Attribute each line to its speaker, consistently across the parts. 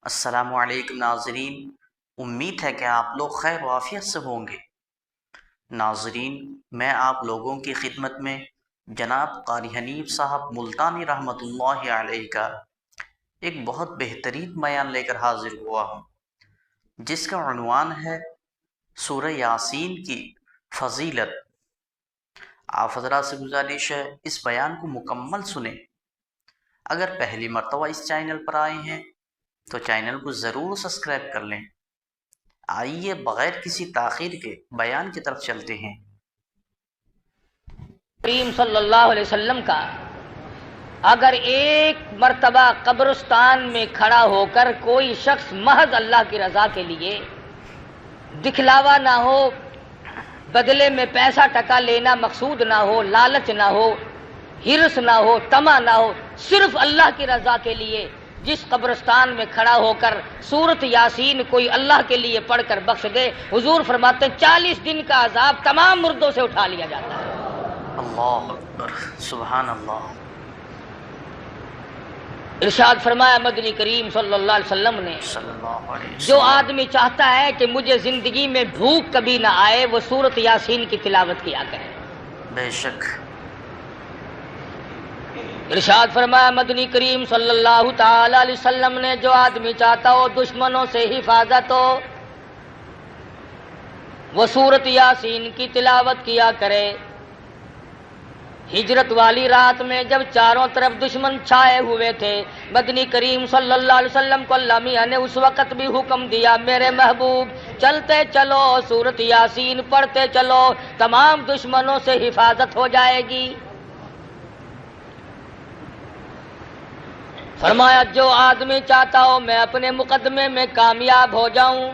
Speaker 1: السلام علیکم ناظرین، امید ہے کہ آپ لوگ خیر و عافیت سے ہوں گے۔ ناظرین، میں آپ لوگوں کی خدمت میں جناب قاری حنیف صاحب ملتانی رحمۃ اللہ علیہ کا ایک بہت بہترین بیان لے کر حاضر ہوا ہوں، جس کا عنوان ہے سورہ یاسین کی فضیلت۔ آپ حضرات سے گزارش ہے اس بیان کو مکمل سنیں۔ اگر پہلی مرتبہ اس چینل پر آئے ہیں تو چینل کو ضرور سبسکرائب کر لیں۔ آئیے بغیر کسی تاخیر کے بیان کی طرف چلتے ہیں۔
Speaker 2: کریم صلی اللہ علیہ وسلم کا اگر ایک مرتبہ قبرستان میں کھڑا ہو کر کوئی شخص محض اللہ کی رضا کے لیے، دکھلاوا نہ ہو، بدلے میں پیسہ ٹکا لینا مقصود نہ ہو، لالچ نہ ہو، ہرس نہ ہو، طمع نہ ہو، صرف اللہ کی رضا کے لیے جس قبرستان میں کھڑا ہو کر سورۃ یاسین کوئی اللہ کے لیے پڑھ کر بخش دے، حضور فرماتے 40 دن کا عذاب تمام مردوں سے اٹھا لیا جاتا ہے۔
Speaker 1: اللہ اکبر، سبحان اللہ۔
Speaker 2: ارشاد فرمایا مدنی کریم صلی اللہ علیہ وسلم نے،
Speaker 1: صلی اللہ علیہ وسلم،
Speaker 2: جو آدمی چاہتا ہے کہ مجھے زندگی میں بھوک کبھی نہ آئے، وہ سورۃ یاسین کی تلاوت کیا کرے۔
Speaker 1: بے شک۔
Speaker 2: ارشاد فرمایا مدنی کریم صلی اللہ تعالی علیہ وسلم نے، جو آدمی چاہتا ہو دشمنوں سے حفاظت ہو، وہ سورۃ یاسین کی تلاوت کیا کرے۔ ہجرت والی رات میں جب چاروں طرف دشمن چھائے ہوئے تھے، مدنی کریم صلی اللہ علیہ وسلم کو اللہ میاں نے اس وقت بھی حکم دیا، میرے محبوب چلتے چلو، سورۃ یاسین پڑھتے چلو، تمام دشمنوں سے حفاظت ہو جائے گی۔ فرمایا جو آدمی چاہتا ہو میں اپنے مقدمے میں کامیاب ہو جاؤں،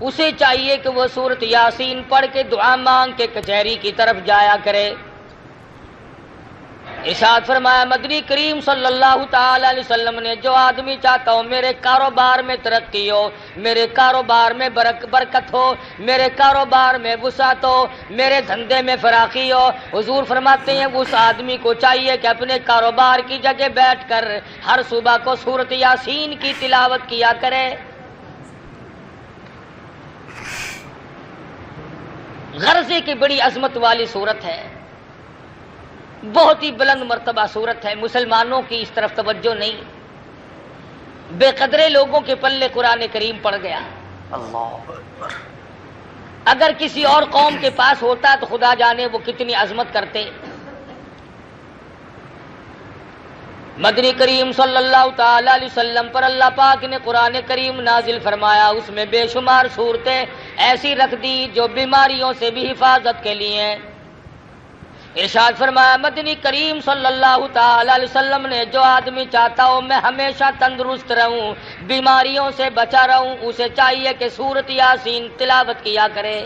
Speaker 2: اسے چاہیے کہ وہ سورۃ یاسین پڑھ کے دعا مانگ کے کچہری کی طرف جایا کرے۔ ارشاد فرمایا مدنی کریم صلی اللہ تعالی علیہ وسلم نے، جو آدمی چاہتا ہو میرے کاروبار میں ترقی ہو، میرے کاروبار میں برکت ہو، میرے کاروبار میں وسعت ہو، میرے دھندے میں فراخی ہو، حضور فرماتے ہیں اس آدمی کو چاہیے کہ اپنے کاروبار کی جگہ بیٹھ کر ہر صبح کو سورۃ یاسین کی تلاوت کیا کرے۔ غرضے کی بڑی عظمت والی صورت ہے، بہت ہی بلند مرتبہ صورت ہے۔ مسلمانوں کی اس طرف توجہ نہیں، بے قدرے لوگوں کے پلے قرآن کریم پڑ گیا۔
Speaker 1: اللہ اکبر۔
Speaker 2: اگر کسی اور قوم کے پاس ہوتا تو خدا جانے وہ کتنی عظمت کرتے۔ مدنی کریم صلی اللہ تعالی علیہ وسلم پر اللہ پاک نے قرآن کریم نازل فرمایا، اس میں بے شمار صورتیں ایسی رکھ دی جو بیماریوں سے بھی حفاظت کے لیے ہیں۔ ارشاد فرمایا مدنی کریم صلی اللہ تعالی علیہ وسلم نے، جو آدمی چاہتا ہو میں ہمیشہ تندرست رہوں، بیماریوں سے بچا رہوں، اسے چاہیے کہ سورۃ یاسین تلاوت کیا کرے۔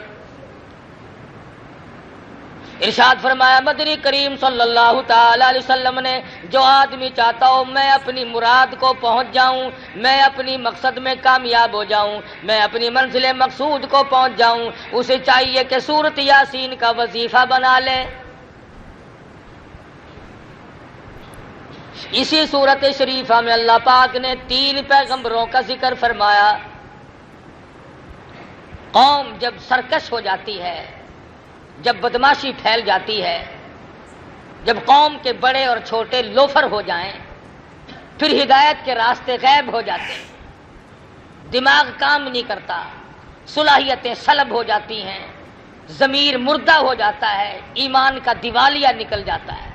Speaker 2: ارشاد فرمایا مدنی کریم صلی اللہ تعالی علیہ وسلم نے، جو آدمی چاہتا ہو میں اپنی مراد کو پہنچ جاؤں، میں اپنی مقصد میں کامیاب ہو جاؤں، میں اپنی منزل مقصود کو پہنچ جاؤں، اسے چاہیے کہ سورۃ یاسین کا وظیفہ بنا لے۔ اسی سورت شریفہ میں اللہ پاک نے 3 پیغمبروں کا ذکر فرمایا۔ قوم جب سرکش ہو جاتی ہے، جب بدماشی پھیل جاتی ہے، جب قوم کے بڑے اور چھوٹے لوفر ہو جائیں، پھر ہدایت کے راستے غائب ہو جاتے ہیں، دماغ کام نہیں کرتا، صلاحیتیں سلب ہو جاتی ہیں، ضمیر مردہ ہو جاتا ہے، ایمان کا دیوالیہ نکل جاتا ہے۔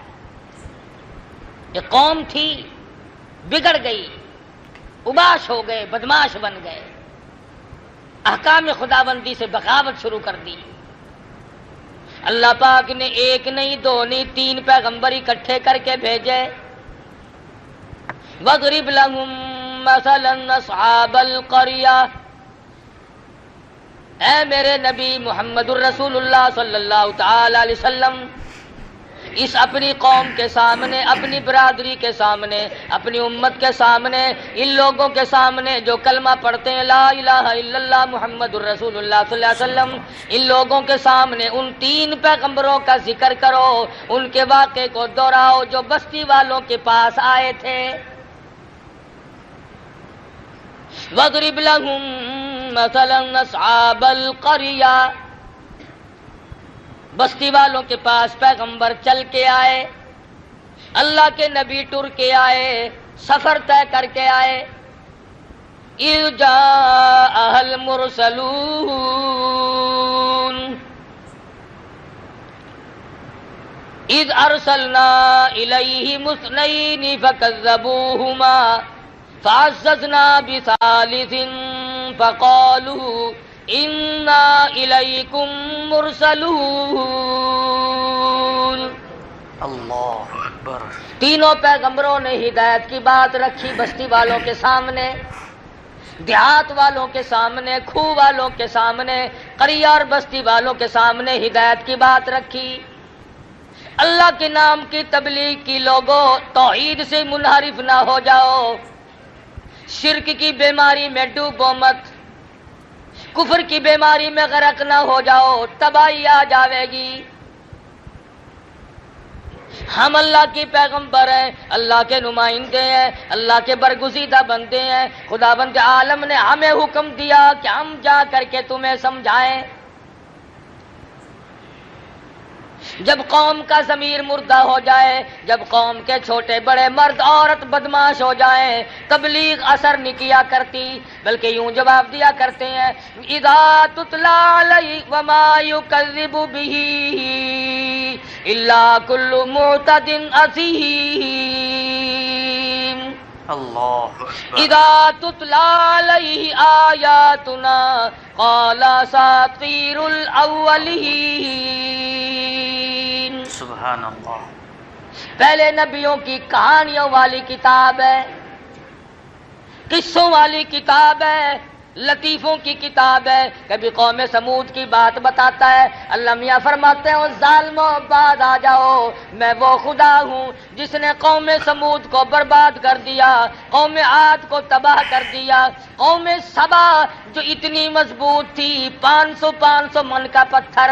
Speaker 2: یہ قوم تھی، بگڑ گئی، اباش ہو گئے، بدماش بن گئے، احکام خداوندی سے بغاوت شروع کر دی۔ اللہ پاک نے 1 نہیں 2 نہیں 3 پیغمبر اکٹھے کر کے بھیجے۔ وَاضْرِبْ لَهُم مَّثَلًا أَصْحَابَ الْقَرْيَةِ، اے میرے نبی محمد الرسول اللہ صلی اللہ تعالی علیہ وسلم، اس اپنی قوم کے سامنے، اپنی برادری کے سامنے، اپنی امت کے سامنے، ان لوگوں کے سامنے جو کلمہ پڑھتے ہیں لا الہ الا اللہ محمد الرسول اللہ صلی اللہ علیہ وسلم، ان لوگوں کے سامنے ان 3 پیغمبروں کا ذکر کرو، ان کے واقعے کو دہراؤ جو بستی والوں کے پاس آئے تھے۔ وَاضْرِبْ لَهُمْ مَثَلًا أَصْحَابَ الْقَرْيَةِ، بستی والوں کے پاس پیغمبر چل کے آئے، اللہ کے نبی ٹر کے آئے، سفر طے کر کے آئے۔ اِذْ جَاءَهَا الْمُرْسَلُونَ اِذْ أَرْسَلْنَا إِلَيْهِمُ اثْنَيْنِ فَكَذَّبُوهُمَا فَعَزَّزْنَا بِثَالِثٍ فَقَالُوا إِنَّا إِلَيْكُمْ مُرْسَلُونَ۔
Speaker 1: اللہ اکبر۔
Speaker 2: تینوں پیغمبروں نے ہدایت کی بات رکھی بستی والوں کے سامنے، دیہات والوں کے سامنے، کھو والوں کے سامنے، قریہ اور بستی والوں کے سامنے ہدایت کی بات رکھی۔ اللہ کے نام کی تبلیغ کی، لوگوں توحید سے منحرف نہ ہو جاؤ، شرک کی بیماری میں ڈوبو مت، کفر کی بیماری میں غرق نہ ہو جاؤ، تباہی آ جاوے گی۔ ہم اللہ کے پیغمبر ہیں، اللہ کے نمائندے ہیں، اللہ کے برگزیدہ بندے ہیں۔ خداوند عالم نے ہمیں حکم دیا کہ ہم جا کر کے تمہیں سمجھائیں۔ جب قوم کا ضمیر مردہ ہو جائے، جب قوم کے چھوٹے بڑے مرد عورت بدماش ہو جائیں، تبلیغ اثر نہیں کیا کرتی، بلکہ یوں جواب دیا کرتے ہیں اذا تتلی علیہ وما یکذب بہ الا کل معتد اثیم۔
Speaker 1: اللہ اکبر۔
Speaker 2: اذا تتلی علیہ آیاتنا قال اساطیر الاولین۔
Speaker 1: سبحان اللہ۔
Speaker 2: پہلے نبیوں کی کہانیوں والی کتاب ہے، قصوں والی کتاب ہے، لطیفوں کی کتاب ہے۔ کبھی قوم سمود کی بات بتاتا ہے، اللہ میاں فرماتے ہیں ظالموں بعد آ جاؤ، میں وہ خدا ہوں جس نے قوم سمود کو برباد کر دیا، قوم عاد کو تباہ کر دیا۔ قوم سبا جو اتنی مضبوط تھی، 500 من کا پتھر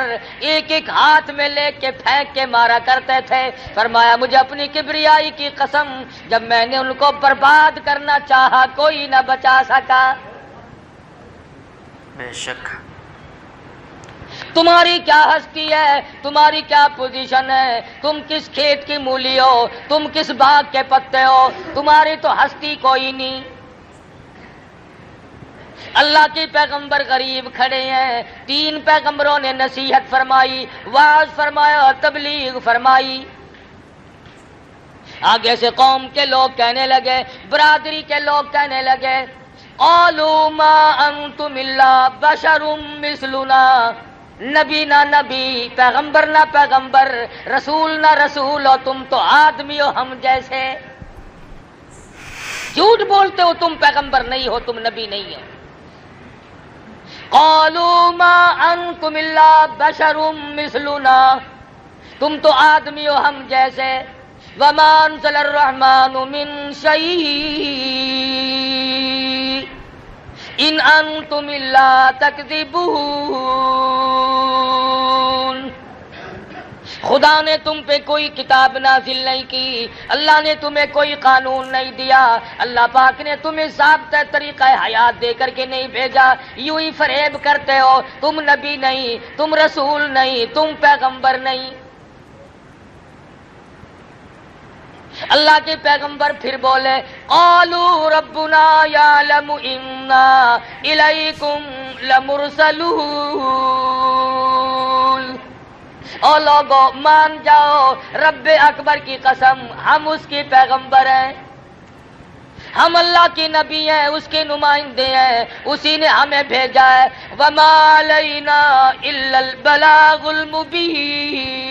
Speaker 2: ایک ایک ہاتھ میں لے کے پھینک کے مارا کرتے تھے۔ فرمایا مجھے اپنی کبریائی کی قسم، جب میں نے ان کو برباد کرنا چاہا کوئی نہ بچا سکا۔
Speaker 1: بے شک۔
Speaker 2: تمہاری کیا ہستی ہے، تمہاری کیا پوزیشن ہے، تم کس کھیت کی مولی ہو، تم کس باغ کے پتے ہو، تمہاری تو ہستی کوئی نہیں۔ اللہ کے پیغمبر غریب کھڑے ہیں، 3 پیغمبروں نے نصیحت فرمائی، واعظ فرمایا، تبلیغ فرمائی۔ آگے سے قوم کے لوگ کہنے لگے، برادری کے لوگ کہنے لگے قالوا ما انتم الا بشر مثلنا، نبی نہ نبی، پیغمبر نہ پیغمبر، رسول نہ رسول، اور تم تو آدمی ہو ہم جیسے۔ جھوٹ بولتے ہو، تم پیغمبر نہیں ہو، تم نبی نہیں ہو۔ قالوا ما انتم الا بشر مثلنا، تم تو آدمی ہو ہم جیسے۔ وما انزل الرحمن من شيء ان انتم الا تکذبون، خدا نے تم پہ کوئی کتاب نازل نہیں کی، اللہ نے تمہیں کوئی قانون نہیں دیا، اللہ پاک نے تمہیں ضابطہ طریقہ حیات دے کر کے نہیں بھیجا، یوں ہی فریب کرتے ہو، تم نبی نہیں، تم رسول نہیں، تم پیغمبر نہیں۔ اللہ کے پیغمبر پھر بولے قالوا ربنا یعلم انا الیکم لمرسلون، او لوگو مان جاؤ، رب اکبر کی قسم ہم اس کے پیغمبر ہیں، ہم اللہ کے نبی ہیں، اس کے نمائندے ہیں، اسی نے ہمیں بھیجا ہے۔ وما علینا الا البلاغ المبین،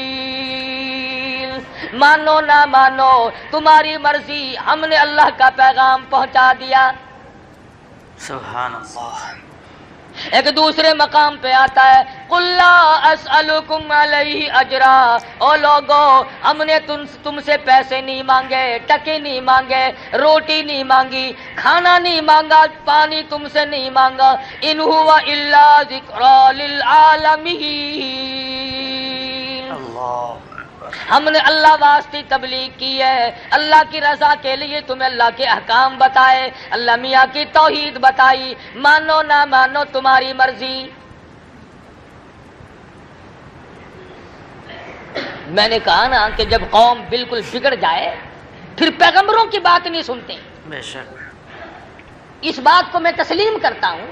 Speaker 2: مانو نہ مانو تمہاری مرضی، ہم نے اللہ کا پیغام پہنچا دیا۔
Speaker 3: سبحان اللہ۔
Speaker 2: ایک دوسرے مقام پہ آتا ہے قل لا اسألکم علیہ اجرا، او لوگو ہم نے تم سے پیسے نہیں مانگے، ٹکے نہیں مانگے، روٹی نہیں مانگی، کھانا نہیں مانگا، پانی تم سے نہیں مانگا، ان ہوا الا ذکری للعالمین۔
Speaker 3: اللہ اکبر۔
Speaker 2: ہم نے اللہ واسطے تبلیغ کی ہے، اللہ کی رضا کے لیے تمہیں اللہ کے احکام بتائے، اللہ میاں کی توحید بتائی، مانو نہ مانو تمہاری مرضی۔ میں نے کہا نا کہ جب قوم بالکل بگڑ جائے پھر پیغمبروں کی بات نہیں سنتے۔
Speaker 1: بے شک
Speaker 2: اس بات کو میں تسلیم کرتا ہوں۔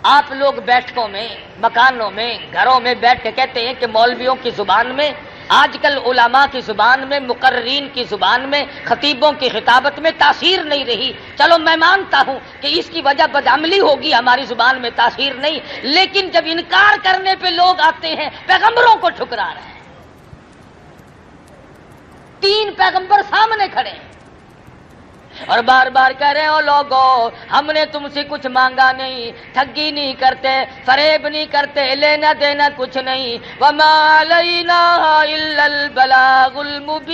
Speaker 2: آپ لوگ بیٹھکوں میں، مکانوں میں، گھروں میں بیٹھ کے کہتے ہیں کہ مولویوں کی زبان میں، آج کل علماء کی زبان میں، مقررین کی زبان میں، خطیبوں کی خطابت میں تاثیر نہیں رہی۔ چلو میں مانتا ہوں کہ اس کی وجہ بدعملی ہوگی، ہماری زبان میں تاثیر نہیں، لیکن جب انکار کرنے پہ لوگ آتے ہیں پیغمبروں کو ٹھکرا رہے ہیں۔ 3 پیغمبر سامنے کھڑے ہیں اور بار بار کہہ رہے ہو لوگوں ہم نے تم سے کچھ مانگا نہیں، ٹھگی نہیں کرتے، فریب نہیں کرتے، لینا دینا کچھ نہیں، وما علینا الا البلاغ المبین۔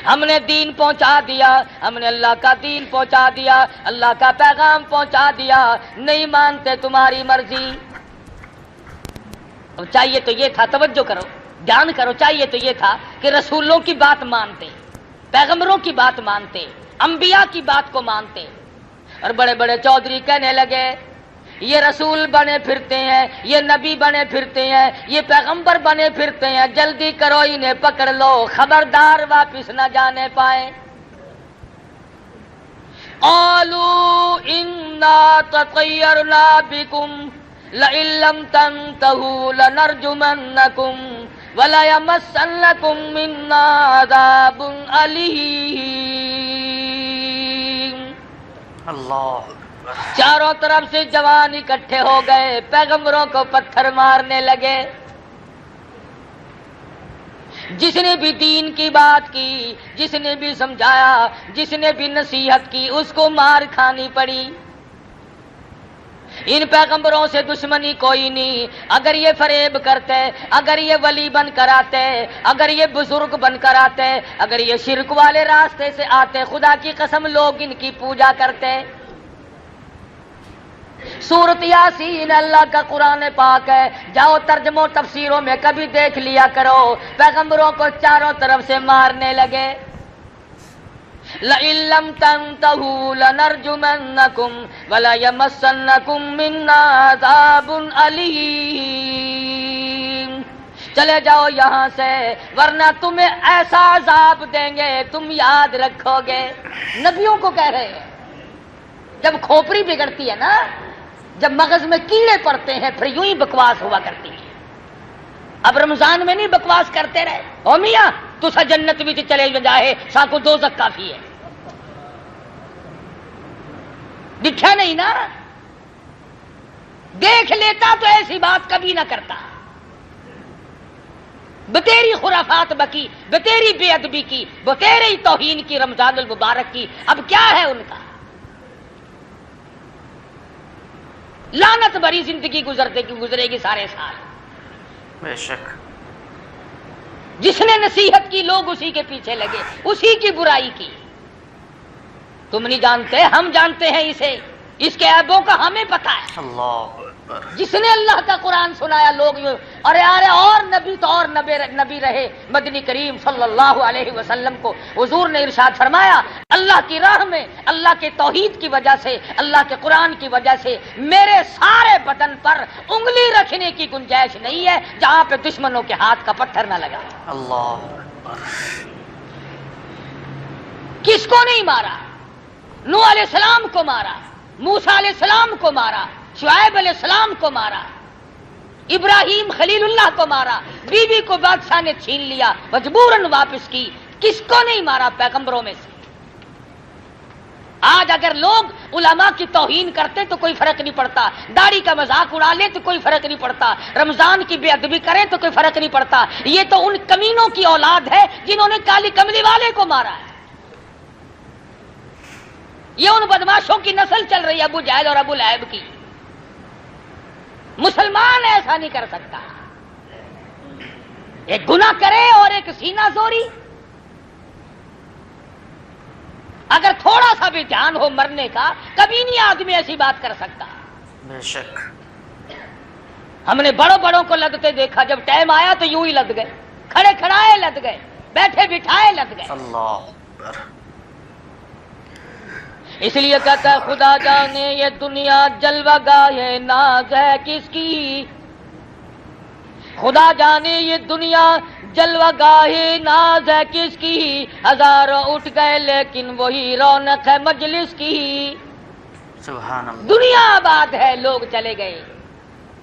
Speaker 2: ہم نے دین پہنچا دیا، ہم نے اللہ کا دین پہنچا دیا، اللہ کا پیغام پہنچا دیا، نہیں مانتے تمہاری مرضی۔ اب چاہیے تو یہ تھا، توجہ کرو، دھیان کرو، چاہیے تو یہ تھا کہ رسولوں کی بات مانتے، پیغمبروں کی بات مانتے، انبیاء کی بات کو مانتے، اور بڑے بڑے چودھری کہنے لگے یہ رسول بنے پھرتے ہیں، یہ نبی بنے پھرتے ہیں، یہ پیغمبر بنے پھرتے ہیں، جلدی کرو انہیں پکڑ لو، خبردار واپس نہ جانے پائیں۔ قالوا انا تطیرنا بکم لئن لم تنتهوا لنرجمنکم وَلَيَمَسَّنَّكُم مِّنَّا عَذَابٌ أَلِيمٌ۔
Speaker 1: اللہ
Speaker 2: چاروں طرف سے جوان اکٹھے ہو گئے، پیغمبروں کو پتھر مارنے لگے۔ جس نے بھی دین کی بات کی، جس نے بھی سمجھایا، جس نے بھی نصیحت کی، اس کو مار کھانی پڑی۔ ان پیغمبروں سے دشمنی کوئی نہیں، اگر یہ فریب کرتے، اگر یہ ولی بن کر آتے، اگر یہ بزرگ بن کر آتے، اگر یہ شرک والے راستے سے آتے، خدا کی قسم لوگ ان کی پوجا کرتے۔ سورۃ یاسین اللہ کا قرآن پاک ہے، جاؤ ترجموں تفسیروں میں کبھی دیکھ لیا کرو، پیغمبروں کو چاروں طرف سے مارنے لگے۔ لئن لم تنتهوا لنرجمنکم وليمسنکم منا عذاب علیم۔ چلے جاؤ یہاں سے ورنہ تمہیں ایسا عذاب دیں گے تم یاد رکھو گے۔ نبیوں کو کہہ رہے ہیں، جب کھوپڑی بگڑتی ہے نا، جب مغز میں کیڑے پڑتے ہیں پھر یوں ہی بکواس ہوا کرتی ہے۔ اب رمضان میں نہیں بکواس کرتے رہے، او میاں تسا جنت بھی چلے جائے ساکو دوزخ کافی ہے، دکھا نہیں نا؟ دیکھ لیتا تو ایسی بات کبھی نہ کرتا۔ بتیری خرافات بکی، بتیری بے ادبی کی، بتیری توہین کی رمضان المبارک کی، اب کیا ہے ان کا؟ لعنت بھری زندگی گزرے گی سارے سال۔
Speaker 1: بے شک
Speaker 2: جس نے نصیحت کی لوگ اسی کے پیچھے لگے، اسی کی برائی کی۔ تم نہیں جانتے، ہم جانتے ہیں اسے، اس کے عیبوں کا ہمیں پتا ہے۔
Speaker 1: اللہ اکبر۔
Speaker 2: جس نے اللہ کا قرآن سنایا لوگ ارے ارے اور نبی تو اور نبی رہے، مدنی کریم صلی اللہ علیہ وسلم کو حضور نے ارشاد فرمایا اللہ کی راہ میں، اللہ کے توحید کی وجہ سے، اللہ کے قرآن کی وجہ سے میرے سارے بدن پر انگلی رکھنے کی گنجائش نہیں ہے جہاں پہ دشمنوں کے ہاتھ کا پتھر نہ لگا۔
Speaker 1: اللہ اکبر۔
Speaker 2: کس کو نہیں مارا؟ نوح علیہ السلام کو مارا، موسیٰ علیہ السلام کو مارا، شعیب علیہ السلام کو مارا، ابراہیم خلیل اللہ کو مارا، بیوی کو بادشاہ نے چھین لیا، مجبوراً واپس کی۔ کس کو نہیں مارا پیغمبروں میں سے؟ آج اگر لوگ علماء کی توہین کرتے تو کوئی فرق نہیں پڑتا، داڑھی کا مذاق اڑا لے تو کوئی فرق نہیں پڑتا، رمضان کی بے ادبی کریں تو کوئی فرق نہیں پڑتا۔ یہ تو ان کمینوں کی اولاد ہے جنہوں نے کالی کملی والے کو مارا ہے۔ یہ ان بدماشوں کی نسل چل رہی ہے، ابو جہل اور ابو لہب کی۔ مسلمان ایسا نہیں کر سکتا، ایک گناہ کرے اور ایک سینہ زوری۔ اگر تھوڑا سا بھی دھیان ہو مرنے کا، کبھی نہیں آدمی ایسی بات کر سکتا۔
Speaker 1: بے شک
Speaker 2: ہم نے بڑوں بڑوں کو لدتے دیکھا، جب ٹائم آیا تو یوں ہی لد گئے، کھڑے کھڑائے لد گئے، بیٹھے بٹھائے لد گئے۔
Speaker 1: اللہ اکبر۔
Speaker 2: اس لیے کہتا ہے خدا جانے یہ دنیا جلوہ گاہ ناز ہے کس کی، خدا جانے یہ دنیا جلوہ گاہ ناز ہے کس کی، ہزاروں اٹھ گئے لیکن وہی رونق ہے مجلس کی۔
Speaker 1: سبحان اللہ۔
Speaker 2: دنیا آباد ہے، لوگ چلے گئے،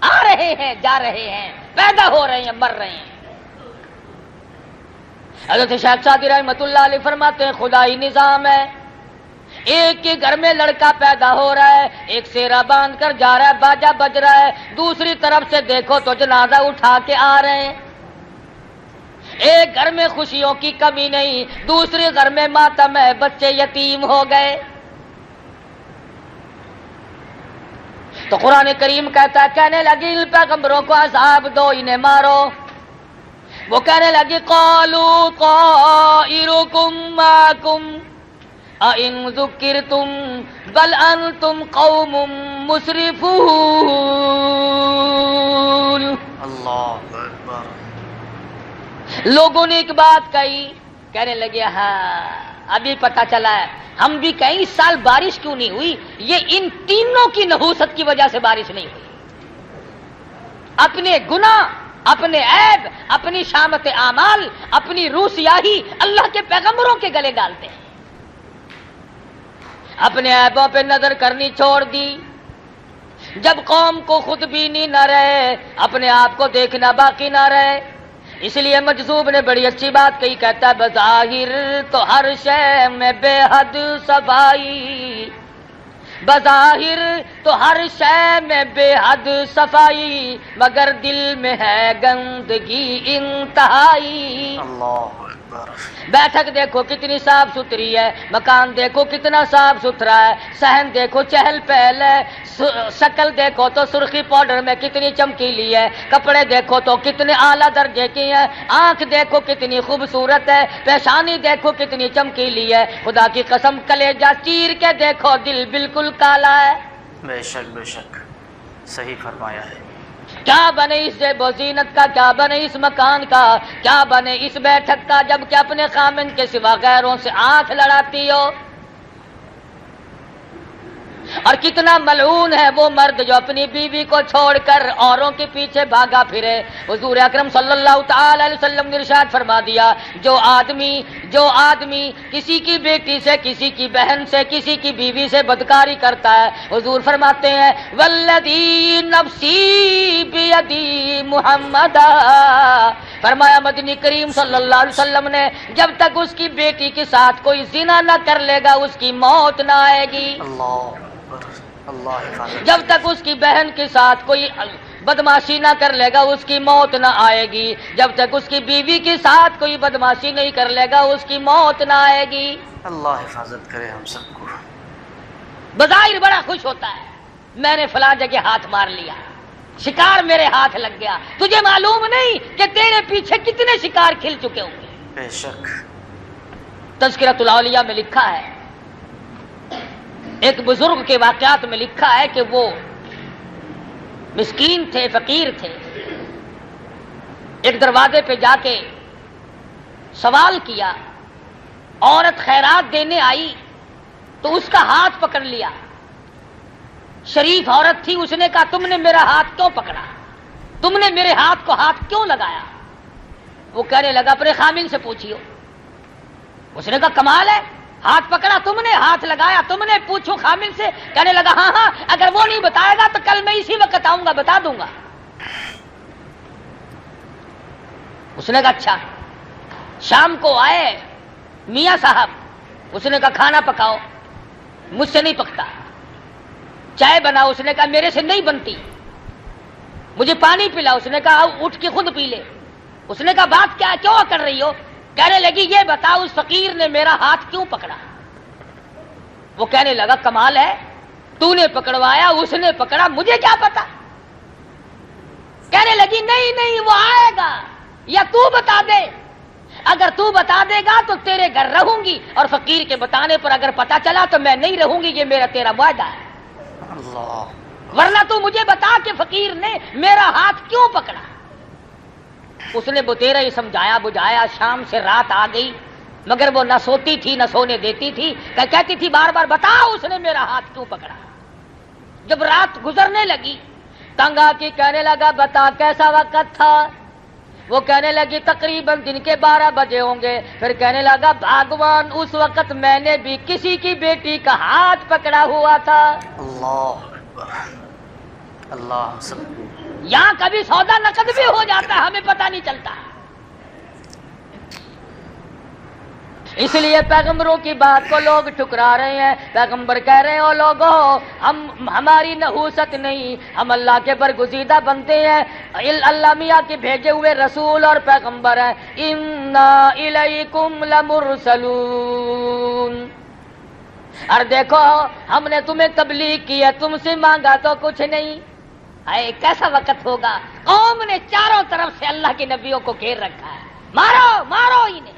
Speaker 2: آ رہے ہیں جا رہے ہیں، پیدا ہو رہے ہیں مر رہے ہیں۔ حضرت شیخ سعدی رحمۃ اللہ علیہ فرماتے ہیں خدائی نظام ہے، ایک کے گھر میں لڑکا پیدا ہو رہا ہے، ایک سیرا باندھ کر جا رہا ہے، باجا بج رہا ہے، دوسری طرف سے دیکھو تو جنازہ اٹھا کے آ رہے ہیں۔ ایک گھر میں خوشیوں کی کمی نہیں، دوسرے گھر میں ماتم ہے، بچے یتیم ہو گئے۔ تو قرآن کریم کہتا ہے، کہنے لگی ان پیغمبروں کو عذاب دو، انہیں مارو۔ وہ کہنے لگی قالوا طائرکم معکم اَإِن ذُكِّرْتُمْ بَلْ أَنْتُمْ قَوْمٌ مُسْرِفُونَ۔
Speaker 1: اللہ اکبر۔
Speaker 2: لوگوں نے ایک بات کہی، کہنے لگے ہاں ابھی پتہ چلا ہے، ہم بھی کہیں اس سال بارش کیوں نہیں ہوئی، یہ ان تینوں کی نحوست کی وجہ سے بارش نہیں ہوئی۔ اپنے گناہ، اپنے عیب، اپنی شامت اعمال، اپنی روح سیاہی اللہ کے پیغمبروں کے گلے ڈالتے ہیں۔ اپنے عیبوں پہ نظر کرنی چھوڑ دی، جب قوم کو خود بینی نہ رہے، اپنے آپ کو دیکھنا باقی نہ رہے۔ اس لیے مجذوب نے بڑی اچھی بات کہی، کہتا ہے بظاہر تو ہر شے میں بے حد صفائی، بظاہر تو ہر شے میں بے حد صفائی، مگر دل میں ہے گندگی انتہائی۔
Speaker 1: اللہ اکبر۔
Speaker 2: بیٹھک دیکھو کتنی صاف ستھری ہے، مکان دیکھو کتنا صاف ستھرا ہے، صحن دیکھو چہل پہل ہے، شکل دیکھو تو سرخی پاؤڈر میں کتنی چمکیلی ہے، کپڑے دیکھو تو کتنے اعلیٰ درجے کی ہیں، آنکھ دیکھو کتنی خوبصورت ہے، پیشانی دیکھو کتنی چمکیلی ہے، خدا کی قسم کلیجہ چیر کے دیکھو دل بالکل کالا ہے۔
Speaker 1: بے شک بے شک، صحیح فرمایا ہے۔
Speaker 2: کیا بنے اس زیب و زینت کا، کیا بنے اس مکان کا، کیا بنے اس بیٹھک کا، جب کہ اپنے خامن کے سوا غیروں سے آنکھ لڑاتی ہو۔ اور کتنا ملعون ہے وہ مرد جو اپنی بیوی کو چھوڑ کر اوروں کے پیچھے بھاگا پھرے۔ حضور اکرم صلی اللہ تعالی علیہ وسلم نے ارشاد فرما دیا، جو آدمی کسی کی بیٹی سے، کسی کی بہن سے، کسی کی بیوی سے بدکاری کرتا ہے، حضور فرماتے ہیں والذی نفسی بیدی محمد، فرمایا مدنی کریم صلی اللہ علیہ وسلم نے، جب تک اس کی بیٹی کے ساتھ کوئی زنا نہ کر لے گا اس کی موت نہ آئے گی،
Speaker 1: اللہ حفاظت،
Speaker 2: جب تک اس کی بہن کے ساتھ کوئی بدماشی نہ کر لے گا اس کی موت نہ آئے گی، جب تک اس کی بیوی کے ساتھ کوئی بدماشی نہیں کر لے گا اس کی موت نہ آئے گی۔
Speaker 1: اللہ حفاظت کرے ہم سب کو۔
Speaker 2: بظاہر بڑا خوش ہوتا ہے، میں نے فلاں جگہ ہاتھ مار لیا، شکار میرے ہاتھ لگ گیا، تجھے معلوم نہیں کہ تیرے پیچھے کتنے شکار کھل چکے ہوں گے۔
Speaker 1: بے شک۔
Speaker 2: تذکرۃ الاولیاء میں لکھا ہے، ایک بزرگ کے واقعات میں لکھا ہے کہ وہ مسکین تھے، فقیر تھے، ایک دروازے پہ جا کے سوال کیا، عورت خیرات دینے آئی تو اس کا ہاتھ پکڑ لیا، شریف عورت تھی، اس نے کہا تم نے میرا ہاتھ کیوں پکڑا، تم نے میرے ہاتھ کو ہاتھ کیوں لگایا؟ وہ کہنے لگا اپنے خامن سے پوچھیو۔ اس نے کہا کمال ہے، ہاتھ پکڑا تم نے، ہاتھ لگایا تم نے، پوچھو خامن سے۔ کہنے لگا ہاں اگر وہ نہیں بتائے گا تو کل میں اسی وقت آؤں گا بتا دوں گا۔ اس نے کہا اچھا۔ شام کو آئے میاں صاحب، اس نے کہا کھانا پکاؤ، مجھ سے نہیں پکتا۔ چائے بناؤ، اس نے کہا میرے سے نہیں بنتی۔ مجھے پانی پلا، اس نے کہا اٹھ کے خود پی لے۔ اس نے کہا بات کیا ہے، کیوں کر رہی ہو؟ کہنے لگی یہ بتا اس فقیر نے میرا ہاتھ کیوں پکڑا؟ وہ کہنے لگا کمال ہے، تو نے پکڑوایا، اس نے پکڑا، مجھے کیا پتا؟ کہنے لگی نہیں وہ آئے گا، یا تو بتا دے، اگر تو بتا دے گا تو تیرے گھر رہوں گی، اور فقیر کے بتانے پر اگر پتا چلا تو میں نہیں رہوں گی، یہ میرا تیرا وعدہ ہے۔
Speaker 1: اللہ
Speaker 2: ورنہ تو مجھے بتا کہ فقیر نے میرا ہاتھ کیوں پکڑا؟ اس نے بتیرا ہی سمجھایا بجھایا، شام سے رات آ گئی، مگر وہ نہ سوتی تھی نہ سونے دیتی تھی، کہتی تھی بار بار بتا اس نے میرا ہاتھ کیوں پکڑا۔ جب رات گزرنے لگی تنگ آ کے کہنے لگا بتا کیسا وقت تھا؟ وہ کہنے لگی تقریباً دن کے 12 بجے ہوں گے۔ پھر کہنے لگا بھگوان اس وقت میں نے بھی کسی کی بیٹی کا ہاتھ پکڑا ہوا تھا۔
Speaker 1: اللہ اکبر، اللہ سب
Speaker 2: یہاں کبھی سودا نقد بھی ہو جاتا ہے، ہمیں پتہ نہیں چلتا۔ اس لیے پیغمبروں کی بات کو لوگ ٹھکرا رہے ہیں۔ پیغمبر کہہ رہے ہیں او لوگوں، ہماری نحوست نہیں، ہم اللہ کے برگزیدہ بنتے ہیں، اللہ میاں کے بھیجے ہوئے رسول اور پیغمبر ہیں۔ انا الیکم لمرسلون، اور دیکھو ہم نے تمہیں تبلیغ کی ہے، تم سے مانگا تو کچھ نہیں۔ اے کیسا وقت ہوگا، قوم نے چاروں طرف سے اللہ کے نبیوں کو گھیر رکھا ہے، مارو مارو انہیں۔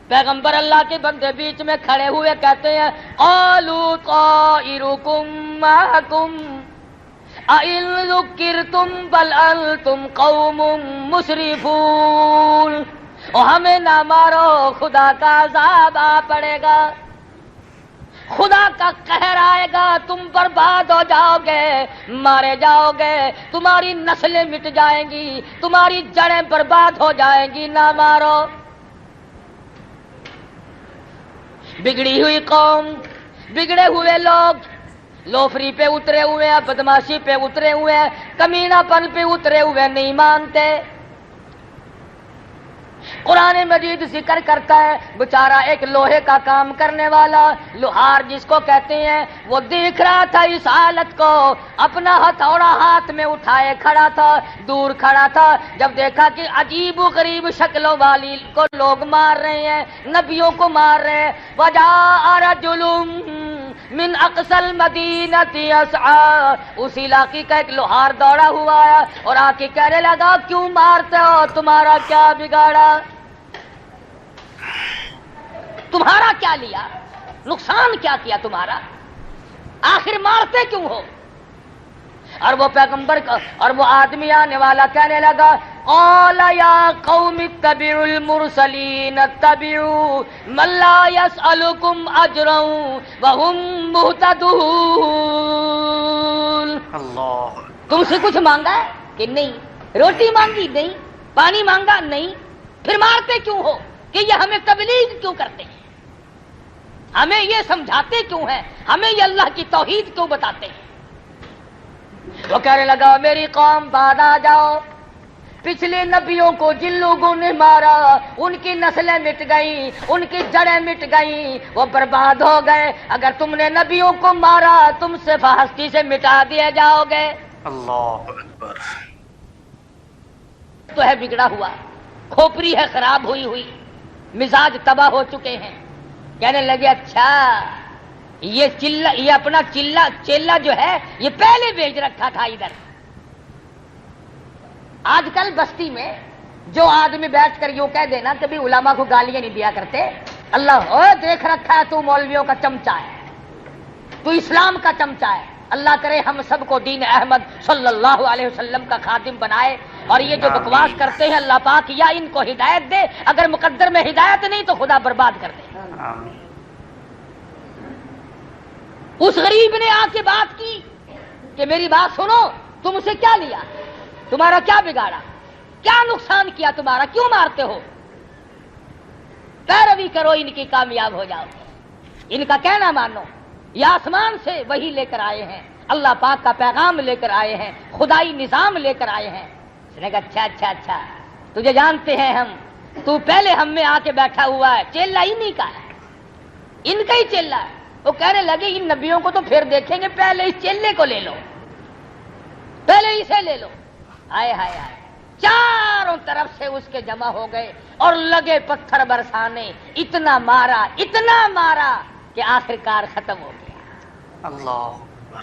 Speaker 2: پیغمبر اللہ کے بندے بیچ میں کھڑے ہوئے کہتے ہیں قالوا طائرکم معکم اَإِن ذُكِّرْتُمْ بَلْ أَنْتُمْ قَوْمٌ مُسْرِفُونَ، اور ہمیں نہ مارو، خدا کا عذاب آ پڑے گا، خدا کا قہر آئے گا، تم برباد ہو جاؤ گے، مارے جاؤ گے، تمہاری نسلیں مٹ جائیں گی، تمہاری جڑیں برباد ہو جائیں گی، نہ مارو۔ بگڑی ہوئی قوم، بگڑے ہوئے لوگ لوفری پہ اترے ہوئے ہیں، بدماشی پہ اترے ہوئے ہیں، کمینہ پن پہ اترے ہوئے، نہیں مانتے۔ قرآن مجید ذکر کرتا ہے بیچارہ ایک لوہے کا کام کرنے والا لوہار جس کو کہتے ہیں، وہ دیکھ رہا تھا اس حالت کو، اپنا ہتھوڑا ہاتھ میں اٹھائے کھڑا تھا، دور کھڑا تھا، جب دیکھا کہ عجیب و غریب شکلوں والی کو لوگ مار رہے ہیں، نبیوں کو مار رہے ہیں، وجاء رجل من اقصى المدینہ یسعی، اس علاقے کا ایک لوہار دوڑا ہوا ہے اور آ کے کہنے لگا کیوں مارتے ہو، تمہارا کیا بگاڑا، تمہارا کیا لیا، نقصان کیا کیا تمہارا، آخر مارتے کیوں ہو؟ اور وہ پیغمبر کا اور وہ آدمی آنے والا کہنے لگا قال یا قوم اتبعوا المرسلین اتبعوا من لا يسألكم اجرا وهم مهتدون۔
Speaker 1: اللہ
Speaker 2: تم سے کچھ مانگا ہے کہ نہیں؟ روٹی مانگی نہیں، پانی مانگا نہیں، پھر مارتے کیوں ہو؟ کہ یہ ہمیں تبلیغ کیوں کرتے ہیں، ہمیں یہ سمجھاتے کیوں ہیں، ہمیں یہ اللہ کی توحید کیوں بتاتے ہیں؟ وہ کہنے لگا میری قوم بعد آ جاؤ، پچھلے نبیوں کو جن لوگوں نے مارا ان کی نسلیں مٹ گئیں، ان کی جڑیں مٹ گئیں، وہ برباد ہو گئے، اگر تم نے نبیوں کو مارا تم سے ہستی سے مٹا دیے جاؤ گے۔
Speaker 1: اللہ اکبر،
Speaker 2: تو ہے بگڑا ہوا، کھوپری ہے خراب ہوئی ہوئی، مزاج تباہ ہو چکے ہیں، کہنے لگے اچھا یہ چلا، یہ اپنا چیلا جو ہے یہ پہلے بھیج رکھا تھا ادھر۔ آج کل بستی میں جو آدمی بیٹھ کر یوں کہہ دینا کبھی علماء کو گالیاں نہیں دیا کرتے، اللہ ہو دیکھ رکھا ہے تو مولویوں کا چمچہ ہے، تو اسلام کا چمچہ ہے، اللہ کرے ہم سب کو دین احمد صلی اللہ علیہ وسلم کا خادم بنائے، اور یہ جو بکواس کرتے ہیں اللہ پاک یا ان کو ہدایت دے، اگر مقدر میں ہدایت نہیں تو خدا برباد کر دے۔
Speaker 1: آمین۔
Speaker 2: اس غریب نے آ کے بات کی کہ میری بات سنو، تم سے کیا لیا، تمہارا کیا بگاڑا، کیا نقصان کیا تمہارا، کیوں مارتے ہو؟ پیروی کرو ان کی کامیاب ہو جاؤ، ان کا کہنا مانو، یہ آسمان سے وہی لے کر آئے ہیں، اللہ پاک کا پیغام لے کر آئے ہیں، خدائی نظام لے کر آئے ہیں۔ اس نے کہا اچھا اچھا اچھا تجھے جانتے ہیں ہم، تو پہلے ہم میں آ کے بیٹھا ہوا ہے، چیلا انہی کا ہے، ان کا ہی چیلا ہے۔ وہ کہنے لگے ان نبیوں کو تو پھر دیکھیں گے، پہلے اس چیلے کو لے لو، پہلے اسے لے لو۔ ہائے ہائے ہائے، چاروں طرف سے اس کے جمع ہو گئے اور لگے پتھر برسانے، اتنا مارا کہ آخرکار ختم ہو گیا،
Speaker 1: اللہ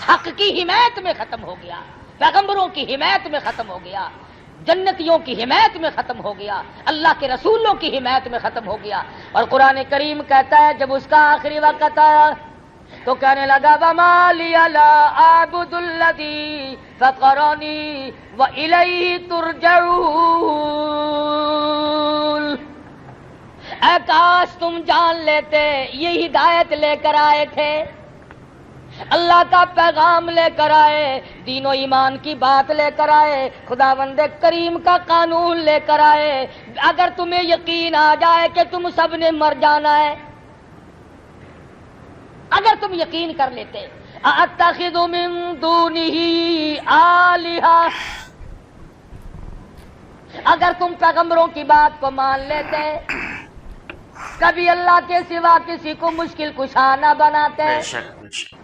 Speaker 2: حق کی حمایت میں ختم ہو گیا، پیغمبروں کی حمایت میں ختم ہو گیا، جنتیوں کی حمایت میں ختم ہو گیا، اللہ کے رسولوں کی حمایت میں ختم ہو گیا۔ اور قرآن کریم کہتا ہے جب اس کا آخری وقت آیا تو کہنے لگا وما لی لا اعبد الذی فطرنی والیہ ترجعون، اے کاش تم جان لیتے یہ ہدایت لے کر آئے تھے، اللہ کا پیغام لے کر آئے، دین و ایمان کی بات لے کر آئے، خداوند کریم کا قانون لے کر آئے، اگر تمہیں یقین آ جائے کہ تم سب نے مر جانا ہے، اگر تم یقین کر لیتے اتخذ من دونہ آلہہ، اگر تم پیغمبروں کی بات کو مان لیتے، کبھی اللہ کے سوا کسی کو مشکل کشا نہ بناتے۔
Speaker 1: بے شک بے شک۔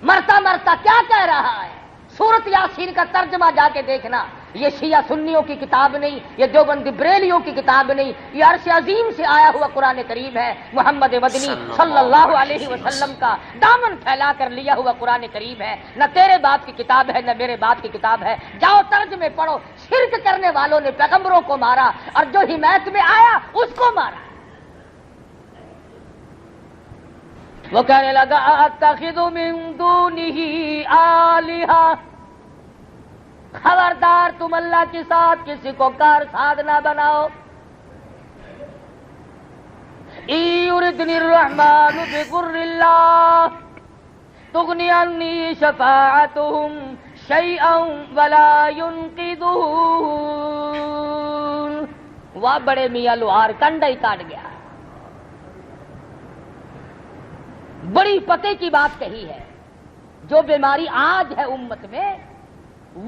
Speaker 2: مرتا مرتا کیا کہہ رہا ہے؟ سورت یاسین کا ترجمہ جا کے دیکھنا، یہ شیعہ سنیوں کی کتاب نہیں، یہ دیوبندی بریلیوں کی کتاب نہیں، یہ عرش عظیم سے آیا ہوا قرآن کریم ہے، محمد مدنی صلی اللہ علیہ وسلم کا دامن پھیلا کر لیا ہوا قرآن کریم ہے، نہ تیرے باپ کی کتاب ہے نہ میرے باپ کی کتاب ہے۔ جاؤ ترجمے پڑھو، شرک کرنے والوں نے پیغمبروں کو مارا اور جو حمایت میں آیا اس کو مارا۔ وہ کہنے لگا اتخذ من دونہ آلہہ، خبردار تم اللہ کے ساتھ کسی کو کار ساز نہ بناؤ۔ ان یردنی الرحمن بضر لا تغنی عنی شفاعتہم شیئا ولا ینقذون۔ واہ بڑے میاں لوہار کنڈا ہی کاٹ گیا، بڑی پتے کی بات کہی ہے۔ جو بیماری آج ہے امت میں،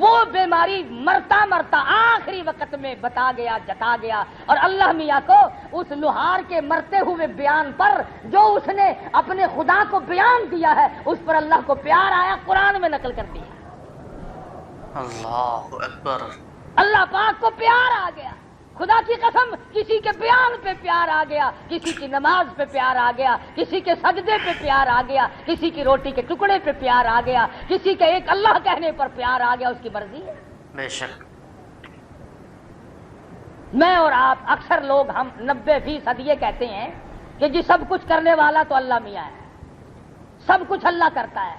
Speaker 2: وہ بیماری مرتا مرتا آخری وقت میں بتا گیا، جتا گیا، اور اللہ میاں کو اس لوہار کے مرتے ہوئے بیان پر جو اس نے اپنے خدا کو بیان دیا ہے، اس پر اللہ کو پیار آیا، قرآن میں نقل کر دیا۔
Speaker 1: اللہ اکبر۔
Speaker 2: اللہ پاک کو پیار آ گیا، خدا کی قسم کسی کے بیان پہ پیار آ گیا، کسی کی نماز پہ پیار آ گیا، کسی کے سجدے پہ پیار آ گیا، کسی کی روٹی کے ٹکڑے پہ پیار آ گیا، کسی کے ایک اللہ کہنے پر پیار آ گیا، اس کی مرضی ہے۔
Speaker 1: بے شک۔
Speaker 2: میں اور آپ اکثر لوگ ہم 90% یہ کہتے ہیں کہ جی سب کچھ کرنے والا تو اللہ میاں ہے، سب کچھ اللہ کرتا ہے،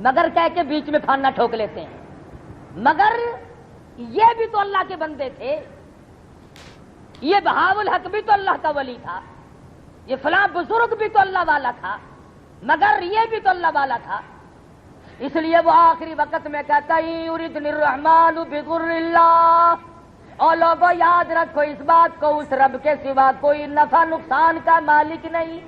Speaker 2: مگر کہہ کے بیچ میں پھانا ٹھوک لیتے ہیں، مگر یہ بھی تو اللہ کے بندے تھے، یہ بہاء الحق بھی تو اللہ کا ولی تھا، یہ فلاں بزرگ بھی تو اللہ والا تھا، مگر یہ بھی تو اللہ والا تھا۔ اس لیے وہ آخری وقت میں کہتا ہے یریدنی الرحمن بضر اللہ، اور لوگوں یاد رکھو اس بات کو، اس رب کے سوا کوئی نفع نقصان کا مالک نہیں۔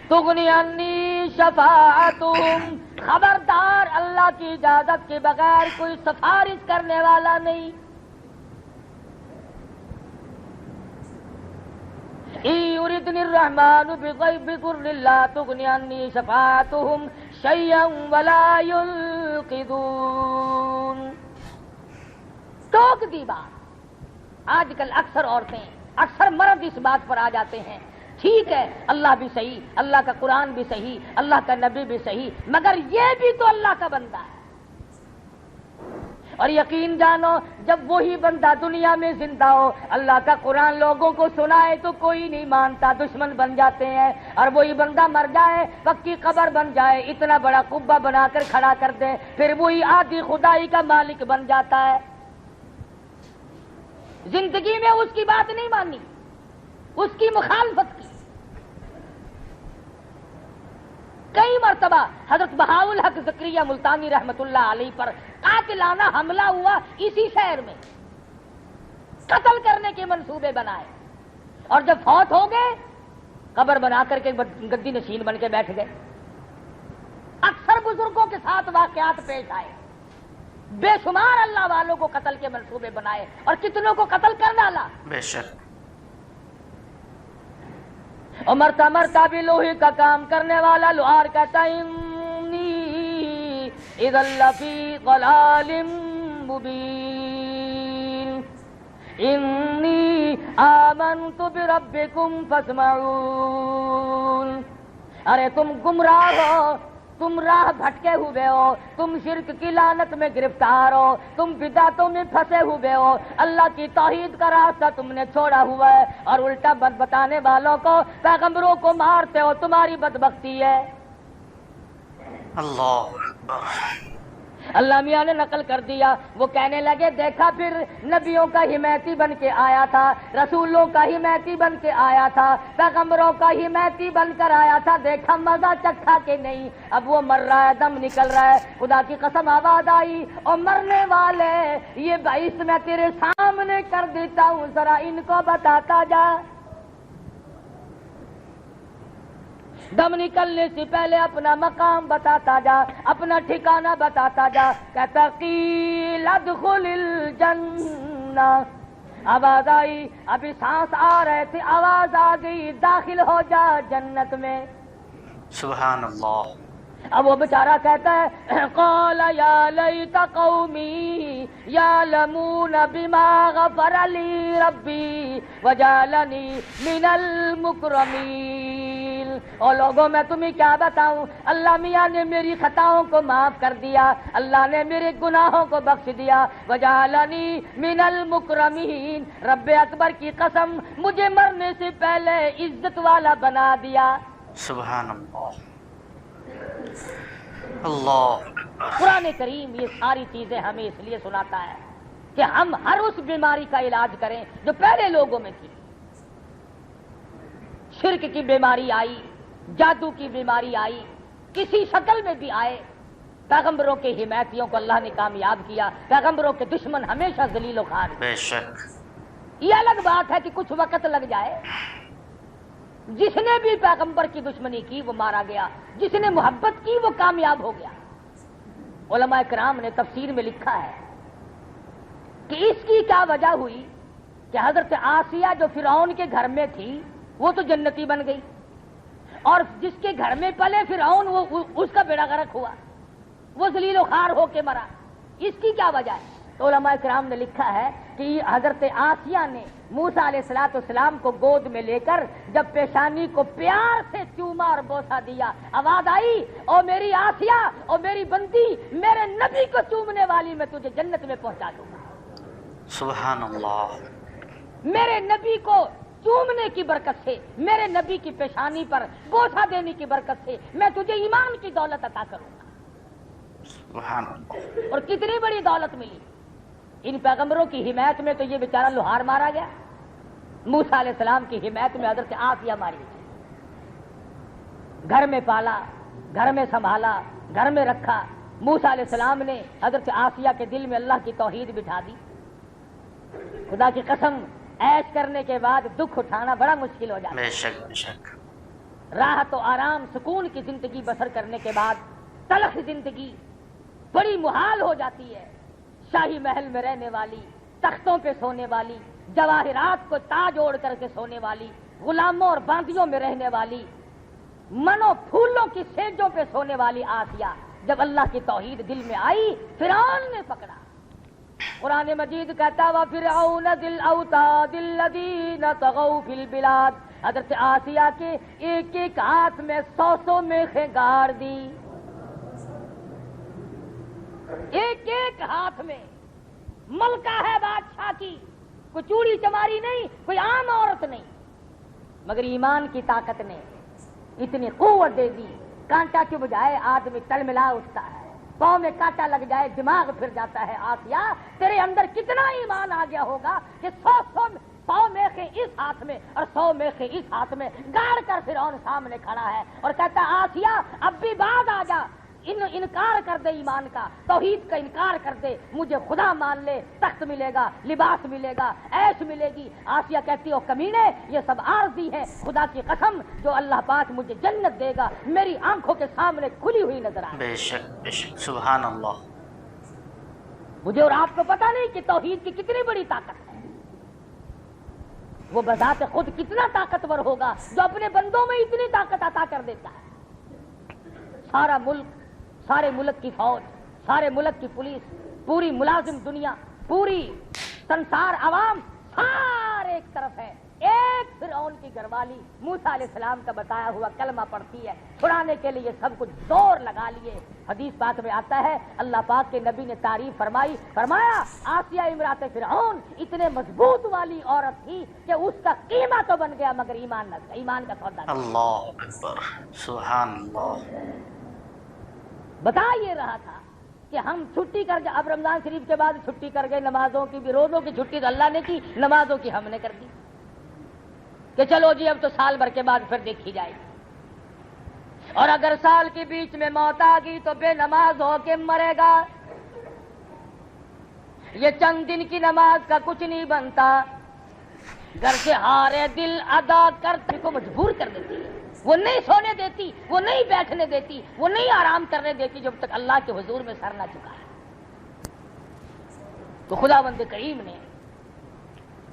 Speaker 2: تغنی عنی شفاعتہم، خبردار اللہ کی اجازت کے بغیر کوئی سفارش کرنے والا نہیں۔ ان یردنی الرحمن بضر لا تغنی عنی شفاعتہم شیئا ولا ینقذون۔ ٹوک دی بات۔ آج کل اکثر عورتیں، اکثر مرد اس بات پر آ جاتے ہیں، ٹھیک ہے اللہ بھی صحیح، اللہ کا قرآن بھی صحیح، اللہ کا نبی بھی صحیح، مگر یہ بھی تو اللہ کا بندہ ہے۔ اور یقین جانو جب وہی بندہ دنیا میں زندہ ہو، اللہ کا قرآن لوگوں کو سنائے تو کوئی نہیں مانتا، دشمن بن جاتے ہیں، اور وہی بندہ مر جائے، پکی قبر بن جائے، اتنا بڑا قبہ بنا کر کھڑا کر دے، پھر وہی آدھی خدائی کا مالک بن جاتا ہے۔ زندگی میں اس کی بات نہیں مانی، اس کی مخالفت کی۔ کئی مرتبہ حضرت بہاء الحق زکریا ملتانی رحمت اللہ علیہ پر قاتلانہ حملہ ہوا، اسی شہر میں قتل کرنے کے منصوبے بنائے، اور جب فوت ہو گئے قبر بنا کر کے گدی نشین بن کے بیٹھ گئے۔ اکثر بزرگوں کے ساتھ واقعات پیش آئے، بے شمار اللہ والوں کو قتل کے منصوبے بنائے، اور کتنوں کو قتل کر ڈالا۔
Speaker 1: بے شک۔
Speaker 2: اور مرتا مرتا بھی لوہے کا کام کرنے والا لوہار کہتا ہے انی اذا لفی ضلال مبین انی آمنت بربکم فاسمعون۔ ارے تم گمراہ ہو، تم راہ بھٹکے ہوئے ہو، تم شرک کی لعنت میں گرفتار ہو، تم بدعتوں میں پھنسے ہوئے ہو، اللہ کی توحید کا راستہ تم نے چھوڑا ہوا ہے اور الٹا بتانے والوں کو، پیغمبروں کو مارتے ہو، تمہاری بدبختی ہے۔
Speaker 1: اللہ اکبر۔
Speaker 2: اللہ میاں نے نقل کر دیا، وہ کہنے لگے دیکھا پھر نبیوں کا حمایتی بن کے آیا تھا، رسولوں کا حمایتی بن کے آیا تھا، پیغمبروں کا حمایتی بن کر آیا تھا، دیکھا مزہ چکھا کہ نہیں، اب وہ مر رہا ہے، دم نکل رہا ہے، خدا کی قسم آواز آئی اور مرنے والے یہ باعث میں تیرے سامنے کر دیتا ہوں، ذرا ان کو بتاتا جا۔ دم نکلنے سے پہلے اپنا مقام بتاتا جا، اپنا ٹھکانہ بتاتا جا۔ کہتا قیل ادخل الجنہ، آواز آئی، ابھی سانس آ رہے تھے، آواز آ گئی داخل ہو جا جنت میں۔
Speaker 1: سبحان اللہ۔
Speaker 2: اب وہ بیچارہ کہتا ہے قال یا لیت قومی یعلمون بما غفر لی ربی وجعلنی من المکرمین۔ اور لوگوں میں تمہیں کیا بتاؤں، اللہ میاں نے میری خطاؤں کو معاف کر دیا، اللہ نے میرے گناہوں کو بخش دیا، وجعلنی من المکرمین، رب اکبر کی قسم مجھے مرنے سے پہلے عزت والا بنا دیا۔
Speaker 1: سبحان اللہ۔ اللہ۔
Speaker 2: قرآن کریم یہ ساری چیزیں ہمیں اس لیے سناتا ہے کہ ہم ہر اس بیماری کا علاج کریں جو پہلے لوگوں میں تھی۔ شرک کی بیماری آئی، جادو کی بیماری آئی، کسی شکل میں بھی آئے، پیغمبروں کے حمایتیوں کو اللہ نے کامیاب کیا، پیغمبروں کے دشمن ہمیشہ ذلیل و خوار۔
Speaker 1: بے شک۔
Speaker 2: یہ الگ بات ہے کہ کچھ وقت لگ جائے، جس نے بھی پیغمبر کی دشمنی کی وہ مارا گیا، جس نے محبت کی وہ کامیاب ہو گیا۔ علماء کرام نے تفسیر میں لکھا ہے کہ اس کی کیا وجہ ہوئی کہ حضرت آسیہ جو فرعون کے گھر میں تھی وہ تو جنتی بن گئی، اور جس کے گھر میں پلے فرعون وہ اس کا بیڑا غرق ہوا، وہ ذلیل و خوار ہو کے مرا۔ اس کی کیا وجہ ہے؟ تو علماء کرام نے لکھا ہے کہ حضرت آسیہ نے موسیٰ علیہ السلام کو گود میں لے کر جب پیشانی کو پیار سے چوما اور بوسہ دیا، آواز آئی او میری آسیہ، او میری بندی، میرے نبی کو چومنے والی میں تجھے جنت میں پہنچا دوں گا۔
Speaker 1: سبحان اللہ۔
Speaker 2: میرے نبی کو چومنے کی برکت سے، میرے نبی کی پیشانی پر بوسہ دینے کی برکت سے میں تجھے ایمان کی دولت عطا کروں گا۔
Speaker 1: سبحان اللہ۔
Speaker 2: اور کتنی بڑی دولت ملی ان پیغمبروں کی حمایت میں، تو یہ بیچارہ لوہار مارا گیا، موسیٰ علیہ السلام کی حمایت میں حضرت آسیہ ماری گئی، گھر میں پالا، گھر میں سنبھالا، گھر میں رکھا۔ موسیٰ علیہ السلام نے حضرت آسیہ کے دل میں اللہ کی توحید بٹھا دی۔ خدا کی قسم عیش کرنے کے بعد دکھ اٹھانا بڑا مشکل ہو جاتا ہے۔
Speaker 1: بے شک بے شک۔
Speaker 2: راحت و آرام سکون کی زندگی بسر کرنے کے بعد تلخ زندگی بڑی محال ہو جاتی ہے۔ شاہی محل میں رہنے والی، تختوں پہ سونے والی، جواہرات کو تاج اوڑھ کر کے سونے والی، غلاموں اور باندیوں میں رہنے والی، منو پھولوں کی سیجوں پہ سونے والی آسیہ جب اللہ کی توحید دل میں آئی فرعون نے پکڑا۔ قرآن مجید کہتا وَفِرْعَوْنَ ذِي الْأَوْتَادِ الَّذِينَ طَغَوْا فِي الْبِلَادِ، حضرت آسیہ کے ایک ایک ہاتھ میں 100 میخیں گاڑ دی، ایک ایک ہاتھ میں، ملکہ ہے بادشاہ کی، کوئی چوڑی چماری نہیں، کوئی عام عورت نہیں، مگر ایمان کی طاقت نے اتنی قوت دے دی، کانٹا کے بجائے آدمی تلملا اٹھتا ہے، پاؤں میں کانٹا لگ جائے دماغ پھر جاتا ہے۔ آسیہ تیرے اندر کتنا ایمان آ گیا ہوگا کہ 100 میخیں اس ہاتھ میں اور 100 میخیں اس ہاتھ میں گاڑ کر فرعون سامنے کھڑا ہے اور کہتا آسیہ اب بھی بعد آ جا، انکار کر دے ایمان کا، توحید کا انکار کر دے، مجھے خدا مان لے، تخت ملے گا، لباس ملے گا، عیش ملے گی۔ آسیہ کہتی ہو کمینے یہ سب عارضی ہے، خدا کی قسم جو اللہ پاک مجھے جنت دے گا میری آنکھوں کے سامنے کھلی ہوئی نظر آئے۔
Speaker 1: بے شک بے شک۔ سبحان اللہ۔
Speaker 2: مجھے اور آپ کو پتہ نہیں کہ توحید کی کتنی بڑی طاقت ہے، وہ بذات خود کتنا طاقتور ہوگا جو اپنے بندوں میں اتنی طاقت عطا کر دیتا ہے۔ سارا ملک، سارے ملک کی فوج، سارے ملک کی پولیس، پوری ملازم دنیا، پوری سنسار عوام سارے ایک طرف ہے، ایک فرعون کی گھروالی موسیٰ علیہ السلام کا بتایا ہوا کلمہ پڑھتی ہے، چھڑانے کے لیے سب کچھ زور لگا لیے۔ حدیث پاک میں آتا ہے اللہ پاک کے نبی نے تعریف فرمائی، فرمایا آسیہ امرات فرعون اتنے مضبوط والی عورت تھی کہ اس کا قیمہ تو بن گیا مگر ایمان نہ، ایمان کا سودا نہ۔
Speaker 1: اللہ اکبر، سبحان اللہ۔
Speaker 2: بتا یہ رہا تھا کہ ہم چھٹی کر گئے، اب رمضان شریف کے بعد چھٹی کر گئے، نمازوں کی بھی، روزوں کی چھٹی تو اللہ نے کی، نمازوں کی ہم نے کر دی کہ چلو جی اب تو سال بھر کے بعد پھر دیکھی جائے گی، اور اگر سال کے بیچ میں موت آ گئی تو بے نماز ہو کے مرے گا۔ یہ چند دن کی نماز کا کچھ نہیں بنتا، گھر سے ہارے دل ادا کرتے کو مجبور کر دیتی ہے، وہ نہیں سونے دیتی، وہ نہیں بیٹھنے دیتی، وہ نہیں آرام کرنے دیتی جب تک اللہ کے حضور میں سر نہ جھکائے۔ تو خداوند کریم نے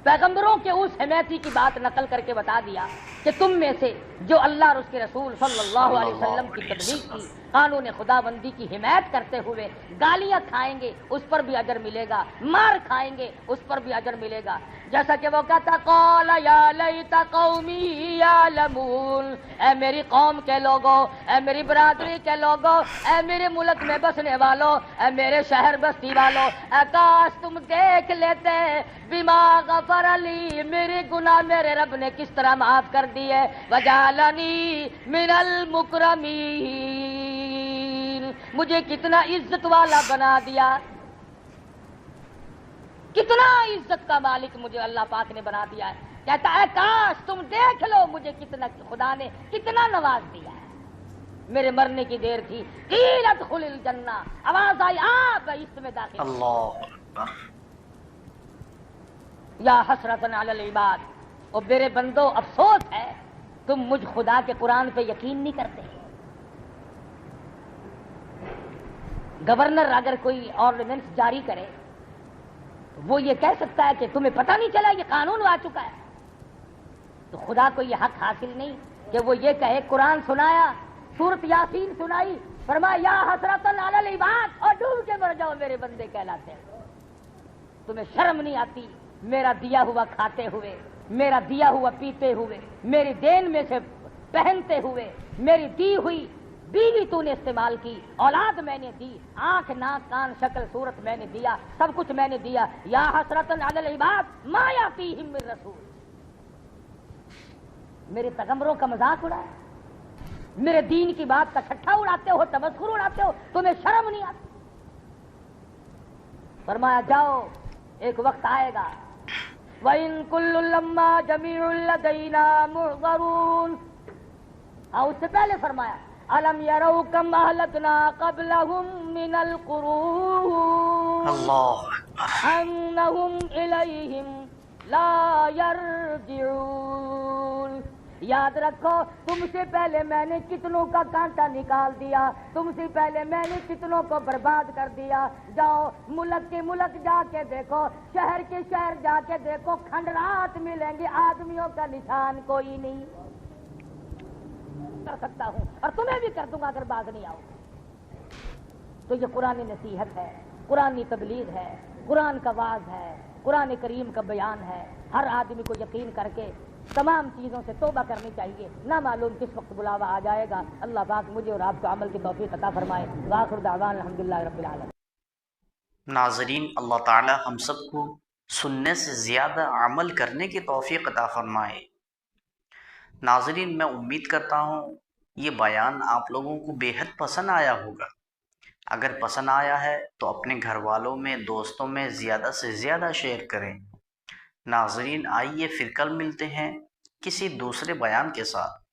Speaker 2: پیغمبروں کے اس حمیتی کی بات نقل کر کے بتا دیا کہ تم میں سے جو اللہ اور اس کے رسول صلی اللہ علیہ وسلم کی تبلیغ کی، قانون خداوندی کی حمایت کرتے ہوئے گالیاں کھائیں گے اس پر بھی اجر ملے گا، مار کھائیں گے اس پر بھی اجر ملے گا۔ جیسا کہ وہ کہتا قال یا لیت قومی یعلمون، اے میری قوم کے لوگوں، اے میری برادری کے لوگوں، اے میرے ملک میں بسنے والوں، اے میرے شہر بستی والوں، اے کاش تم دیکھ لیتے بما غفر علی، میرے گناہ میرے رب نے کس طرح معاف کر دیے، وجعلنی من المکرمین، مجھے کتنا عزت والا بنا دیا، کتنا عزت کا مالک مجھے اللہ پاک نے بنا دیا ہے۔ کہتا ہے کاش تم دیکھ لو مجھے کتنا خدا نے کتنا نواز دیا ہے۔ میرے مرنے کی دیر تھی، قیل ادخل الجنہ، آواز آئی آپ اس میں داخل۔
Speaker 1: اللہ اکبر۔
Speaker 2: یا حسرتن علی العباد، اور میرے بندو افسوس ہے تم مجھ خدا کے قرآن پہ یقین نہیں کرتے۔ گورنر اگر کوئی آرڈیننس جاری کرے وہ یہ کہہ سکتا ہے کہ تمہیں پتہ نہیں چلا یہ قانون آ چکا ہے، تو خدا کو یہ حق حاصل نہیں کہ وہ یہ کہے قرآن سنایا، سورۃ یاسین سنائی، فرمایا یا حسرتن علی العباد، اور ڈوب کے مر جاؤ میرے بندے کہلاتے ہیں۔ تمہیں شرم نہیں آتی میرا دیا ہوا کھاتے ہوئے، میرا دیا ہوا پیتے ہوئے، میری دین میں سے پہنتے ہوئے، میری دی ہوئی بیوی تو نے استعمال کی، اولاد میں نے دی، آنکھ ناک کان شکل صورت میں نے دیا، سب کچھ میں نے دیا۔ یا حسرتن علی العباد ما یاتیہم من رسول، میرے پیغمبروں کا مذاق اڑایا، میرے دین کی بات کا ٹھٹھا اڑاتے ہو، تمسخر اڑاتے ہو، تمہیں شرم نہیں آتی۔ فرمایا جاؤ ایک وقت آئے گا وَإِن كُلٌّ لَمَّا جَمِيعٌ لَدَيْنَا مُحْضَرُونَ، اس سے پہلے فرمایا أَلَمْ يَرَوْا كَمْ أَهْلَكْنَا قَبْلَهُمْ مِنَ الْقُرُونِ أَنَّهُمْ إِلَيْهِمْ لَا يَرْجِعُونَ، یاد رکھو تم سے پہلے میں نے کتنوں کا کانٹا نکال دیا، تم سے پہلے میں نے کتنوں کو برباد کر دیا۔ جاؤ ملک کے ملک جا کے دیکھو، شہر کے شہر جا کے دیکھو، کھنڈرات ملیں گے، آدمیوں کا نشان کوئی نہیں۔ کر سکتا ہوں اور تمہیں بھی کر دوں گا اگر باز نہیں آؤ۔ تو یہ قرآن نصیحت ہے، قرآن تبلیغ ہے، قرآن کا واعظ ہے، قرآن کریم کا بیان ہے۔ ہر آدمی کو یقین کر کے تمام چیزوں سے توبہ کرنی چاہیے، نہ معلوم کس وقت بلاوا آ جائے گا۔ اللہ پاک مجھے اور آپ کو عمل کی توفیق عطا فرمائے۔ وآخر دعوانا الحمدللہ رب العالمین۔
Speaker 1: ناظرین، اللہ تعالی ہم سب کو سننے سے زیادہ عمل کرنے کی توفیق عطا فرمائے۔ ناظرین، میں امید کرتا ہوں یہ بیان آپ لوگوں کو بے حد پسند آیا ہوگا۔ اگر پسند آیا ہے تو اپنے گھر والوں میں، دوستوں میں زیادہ سے زیادہ شیئر کریں۔ ناظرین، آئیے پھر کل ملتے ہیں کسی دوسرے بیان کے ساتھ۔